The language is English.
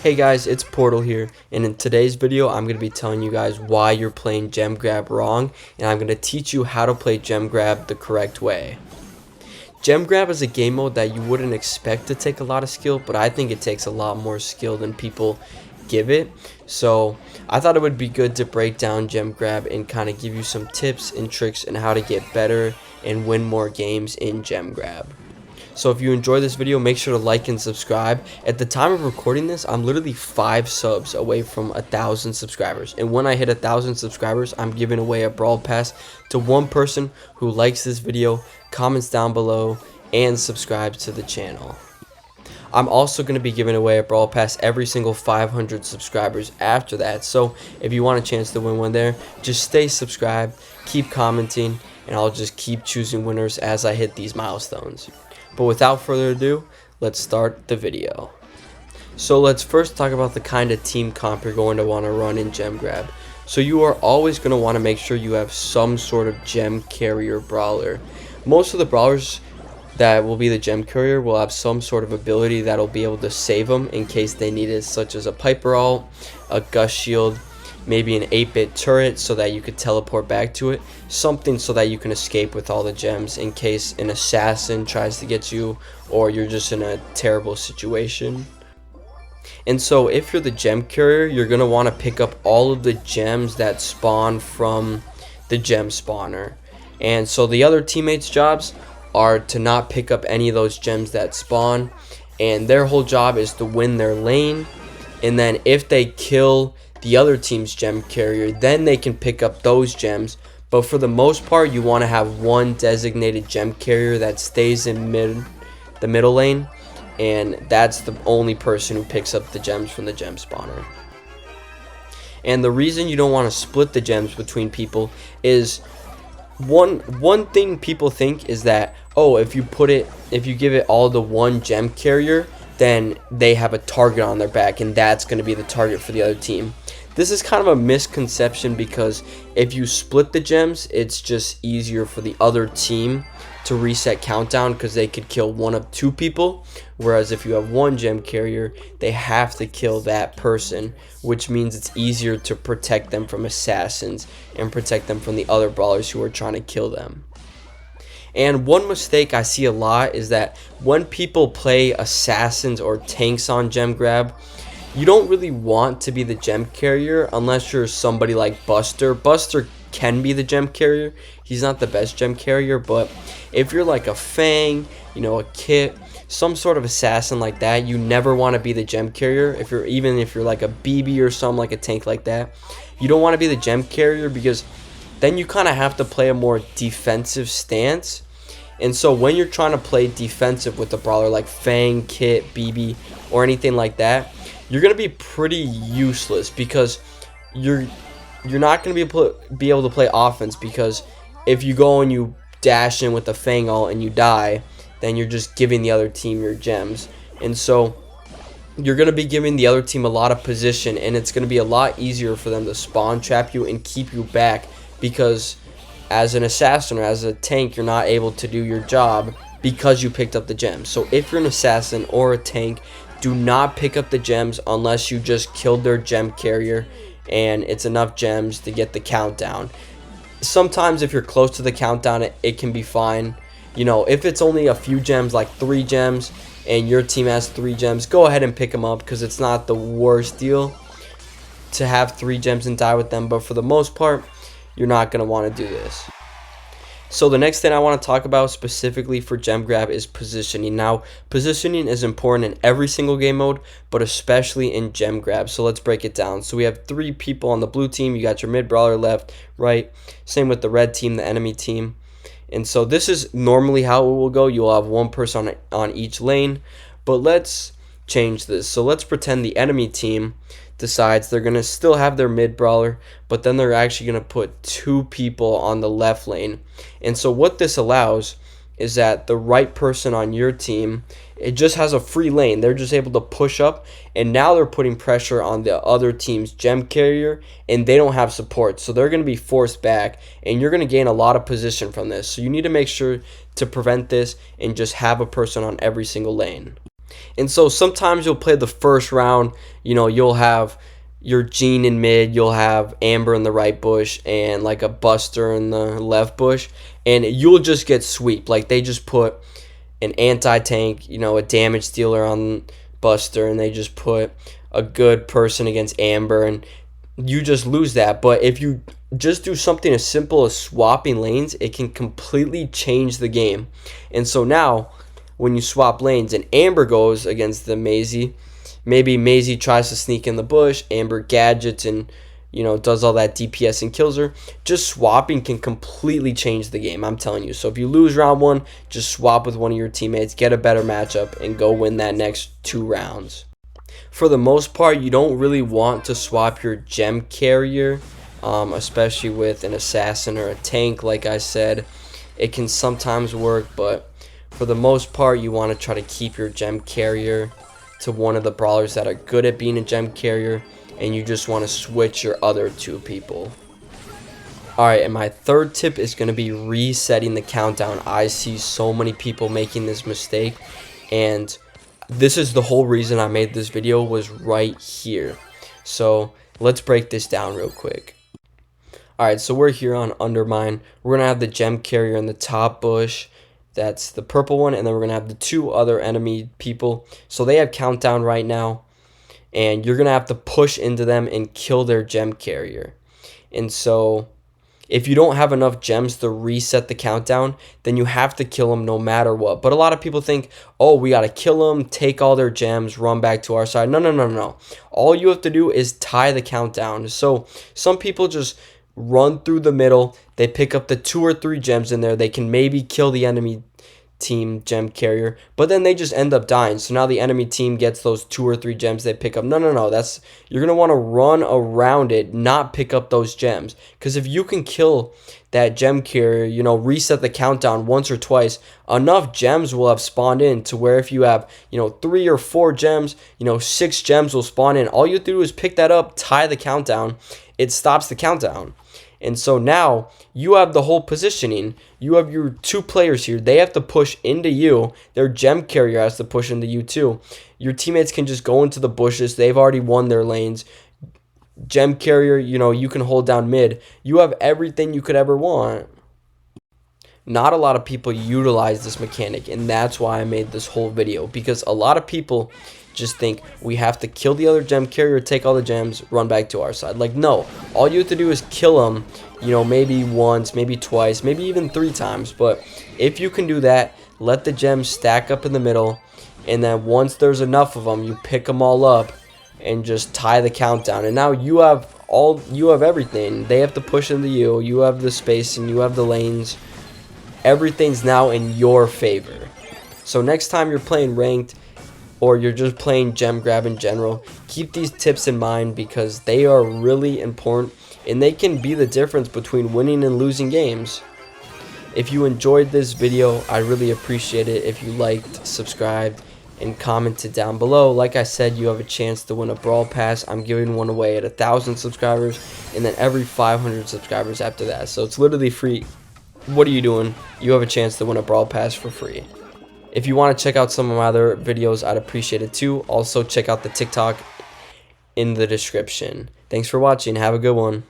Hey guys, it's Portal here, and in today's video I'm going to be telling you guys why you're playing Gem Grab wrong, and I'm going to teach you how to play Gem Grab the correct way. Gem Grab is a game mode that you wouldn't expect to take a lot of skill, but I think it takes a lot more skill than people give it. So I thought it would be good to break down Gem Grab and kind of give you some tips and tricks on how to get better and win more games in Gem Grab. So if you enjoy this video, make sure to like and subscribe. At the time of recording this, I'm literally 5 subs away from 1,000 subscribers. And when I hit 1,000 subscribers, I'm giving away a Brawl Pass to one person who likes this video, comments down below, and subscribes to the channel. I'm also going to be giving away a Brawl Pass every single 500 subscribers after that. So if you want a chance to win one there, just stay subscribed, keep commenting, and I'll just keep choosing winners as I hit these milestones. But without further ado, let's start the video. So let's first talk about the kind of team comp you're going to want to run in Gem Grab. So you are always going to want to make sure you have some sort of gem carrier brawler. Most of the brawlers that will be the gem carrier will have some sort of ability that will be able to save them in case they need it, such as a Piper ult, a Gust Shield, maybe an 8-bit turret so that you could teleport back to it, something so that you can escape with all the gems in case an assassin tries to get you or you're just in a terrible situation. And so if you're the gem carrier, you're going to want to pick up all of the gems that spawn from the gem spawner. And so the other teammates' jobs are to not pick up any of those gems that spawn, and their whole job is to win their lane, and then if they kill the other team's gem carrier, then they can pick up those gems. But for the most part, you want to have one designated gem carrier that stays in the middle lane, and that's the only person who picks up the gems from the gem spawner. And the reason you don't want to split the gems between people is one thing people think is that, oh, if you give it all to one gem carrier, then they have a target on their back and that's going to be the target for the other team. This is kind of a misconception because if you split the gems, it's just easier for the other team to reset countdown because they could kill one of 2 people, whereas if you have one gem carrier, they have to kill that person, which means it's easier to protect them from assassins and protect them from the other brawlers who are trying to kill them. And one mistake I see a lot is that when people play assassins or tanks on Gem Grab, you don't really want to be the gem carrier unless you're somebody like Buster. Buster can be the gem carrier. He's not the best gem carrier, but if you're like a Fang, a Kit, some sort of assassin like that, you never want to be the gem carrier. Even if you're like a BB or something, like a tank like that, you don't want to be the gem carrier because then you kind of have to play a more defensive stance. And so when you're trying to play defensive with a brawler like Fang, Kit, BB, or anything like that, you're going to be pretty useless because you're not going to be able to play offense, because if you go and you dash in with the Fang ult and you die, then you're just giving the other team your gems. And so you're going to be giving the other team a lot of position, and it's going to be a lot easier for them to spawn trap you and keep you back, because as an assassin or as a tank, you're not able to do your job because you picked up the gems. So if you're an assassin or a tank, do not pick up the gems unless you just killed their gem carrier and it's enough gems to get the countdown. Sometimes if you're close to the countdown, it can be fine. If it's only a few gems, like 3 gems, and your team has 3 gems, go ahead and pick them up because it's not the worst deal to have 3 gems and die with them. But for the most part, you're not going to want to do this. So the next thing I want to talk about specifically for Gem Grab is positioning. Now, positioning is important in every single game mode, but especially in Gem Grab. So let's break it down. So we have 3 people on the blue team. You got your mid brawler left, right. Same with the red team, the enemy team. And so this is normally how it will go. You'll have one person on each lane, but let's change this. So let's pretend the enemy team decides they're going to still have their mid brawler, but then they're actually going to put 2 people on the left lane. And so what this allows is that the right person on your team, it just has a free lane. They're just able to push up, and now they're putting pressure on the other team's gem carrier, and they don't have support, so they're going to be forced back, and you're going to gain a lot of position from this. So you need to make sure to prevent this and just have a person on every single lane. And so sometimes you'll play the first round, you'll have your Gene in mid, you'll have Amber in the right bush, and like a Buster in the left bush, and you'll just get sweep. Like they just put an anti-tank, a damage dealer on Buster, and they just put a good person against Amber, and you just lose that. But if you just do something as simple as swapping lanes, it can completely change the game. And so now when you swap lanes and Amber goes against the Maisie, maybe Maisie tries to sneak in the bush, Amber gadgets and does all that DPS and kills her. Just swapping can completely change the game, I'm telling you. So if you lose round 1, just swap with one of your teammates, get a better matchup, and go win that next 2 rounds. For the most part, you don't really want to swap your gem carrier, especially with an assassin or a tank. Like I said, it can sometimes work, but for the most part, you want to try to keep your gem carrier to one of the brawlers that are good at being a gem carrier, and you just want to switch your other 2 people. Alright, and my third tip is going to be resetting the countdown. I see so many people making this mistake, and this is the whole reason I made this video, was right here. So let's break this down real quick. Alright, so we're here on Undermine. We're going to have the gem carrier in the top bush. That's the purple one, and then we're going to have the 2 other enemy people. So they have countdown right now, and you're going to have to push into them and kill their gem carrier. And so if you don't have enough gems to reset the countdown, then you have to kill them no matter what. But a lot of people think, oh, we got to kill them, take all their gems, run back to our side. No. All you have to do is tie the countdown. So some people just run through the middle. They pick up the 2 or 3 gems in there. They can maybe kill the enemy team gem carrier, but then they just end up dying. So now the enemy team gets those 2 or 3 gems they pick up. No. You're going to want to run around it, not pick up those gems. Because if you can kill that gem carrier, reset the countdown once or twice, enough gems will have spawned in to where if you have, 3 or 4 gems, 6 gems will spawn in. All you have to do is pick that up, tie the countdown. It stops the countdown. And so now you have the whole positioning. You have your 2 players here. They have to push into you. Their gem carrier has to push into you too. Your teammates can just go into the bushes. They've already won their lanes. Gem carrier, you can hold down mid. You have everything you could ever want. Not a lot of people utilize this mechanic, and that's why I made this whole video, because a lot of people just think we have to kill the other gem carrier, take all the gems, run back to our side. Like, no, all you have to do is kill them, maybe once, maybe twice, maybe even 3 times. But if you can do that, let the gems stack up in the middle, and then once there's enough of them, you pick them all up and just tie the countdown. And now you have everything. They have to push into you. You have the space and you have the lanes. Everything's now in your favor. So next time you're playing ranked, or you're just playing gem grab in general, keep these tips in mind, because they are really important and they can be the difference between winning and losing games. If you enjoyed this video, I really appreciate it if you liked, subscribed, and commented down below. Like I said, you have a chance to win a Brawl Pass. I'm giving one away at 1,000 subscribers, and then every 500 subscribers after that. So it's literally free. What are you doing? You have a chance to win a Brawl Pass for free. If you want to check out some of my other videos, I'd appreciate it too. Also, check out the TikTok in the description. Thanks for watching. Have a good one.